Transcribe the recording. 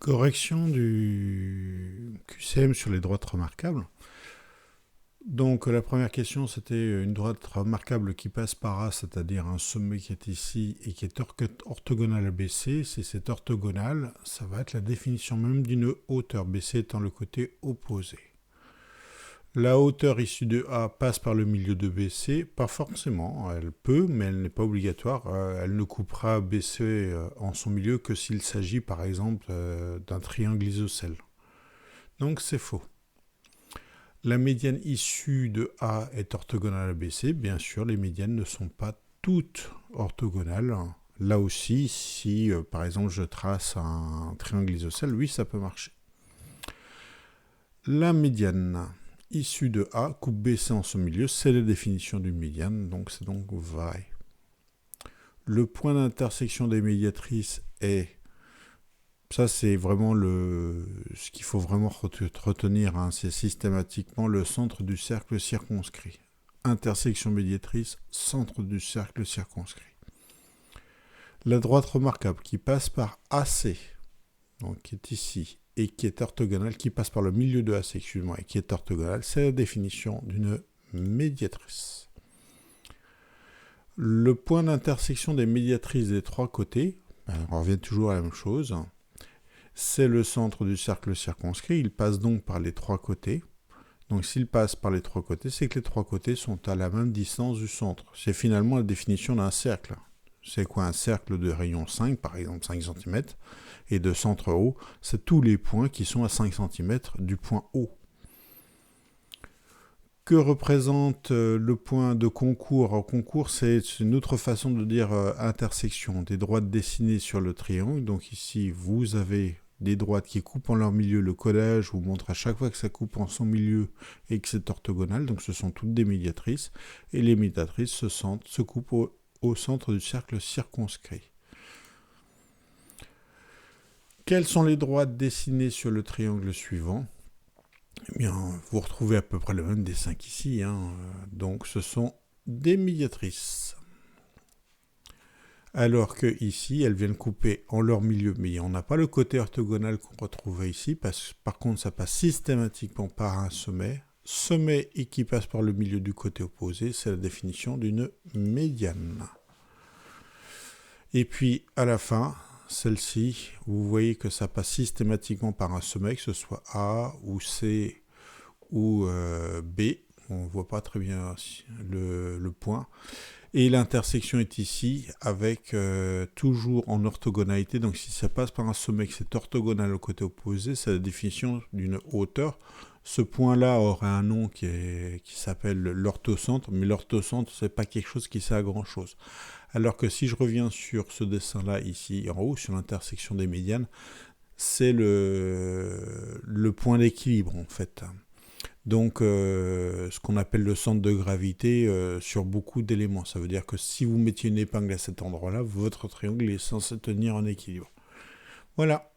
Correction du QCM sur les droites remarquables. Donc la première question, c'était une droite remarquable qui passe par A, c'est-à-dire un sommet qui est ici et qui est orthogonal à BC. Si c'est orthogonal, ça va être la définition même d'une hauteur, BC étant le côté opposé. La hauteur issue de A passe par le milieu de BC, pas forcément, elle peut, mais elle n'est pas obligatoire. Elle ne coupera BC en son milieu que s'il s'agit par exemple d'un triangle isocèle. Donc c'est faux. La médiane issue de A est orthogonale à BC. Bien sûr, les médianes ne sont pas toutes orthogonales. Là aussi, si par exemple je trace un triangle isocèle, oui, ça peut marcher. La médiane issue de A coupe BC en son milieu, c'est la définition d'une médiane, donc c'est donc vrai. Le point d'intersection des médiatrices est... Ça, c'est vraiment ce qu'il faut vraiment retenir, hein, c'est systématiquement le centre du cercle circonscrit. Intersection médiatrice, centre du cercle circonscrit. La droite remarquable qui passe par AC, donc qui est ici, et qui est orthogonale, qui passe par le milieu de AC, excuse-moi, et qui est orthogonale, c'est la définition d'une médiatrice. Le point d'intersection des médiatrices des trois côtés, on revient toujours à la même chose, c'est le centre du cercle circonscrit, il passe donc par les trois côtés. Donc s'il passe par les trois côtés, c'est que les trois côtés sont à la même distance du centre. C'est finalement la définition d'un cercle. C'est quoi un cercle de rayon 5, par exemple 5 cm, et de centre O, c'est tous les points qui sont à 5 cm du point O. Que représente le point de concours? Alors, concours, c'est une autre façon de dire intersection, des droites dessinées sur le triangle. Donc ici, vous avez des droites qui coupent en leur milieu. Le codage vous montre à chaque fois que ça coupe en son milieu et que c'est orthogonal. Donc ce sont toutes des médiatrices. Et les médiatrices se coupent au centre du cercle circonscrit. Quelles sont les droites dessinées sur le triangle suivant? Eh bien, vous retrouvez à peu près le même dessin qu'ici. Donc ce sont des médiatrices. Alors que ici, elles viennent couper en leur milieu, mais on n'a pas le côté orthogonal qu'on retrouvait ici, par contre, ça passe systématiquement par un sommet. Sommet et qui passe par le milieu du côté opposé, c'est la définition d'une médiane. Et puis, à la fin, celle-ci, vous voyez que ça passe systématiquement par un sommet, que ce soit A ou C ou B. On ne voit pas très bien le point. Et l'intersection est ici avec toujours en orthogonalité. Donc si ça passe par un sommet que c'est orthogonal au côté opposé, c'est la définition d'une hauteur. Ce point-là aurait un nom qui s'appelle l'orthocentre, mais l'orthocentre, c'est pas quelque chose qui sert à grand-chose. Alors que si je reviens sur ce dessin-là, ici en haut, sur l'intersection des médianes, c'est le point d'équilibre en fait. Donc, ce qu'on appelle le centre de gravité sur beaucoup d'éléments. Ça veut dire que si vous mettiez une épingle à cet endroit-là, votre triangle est censé tenir en équilibre. Voilà.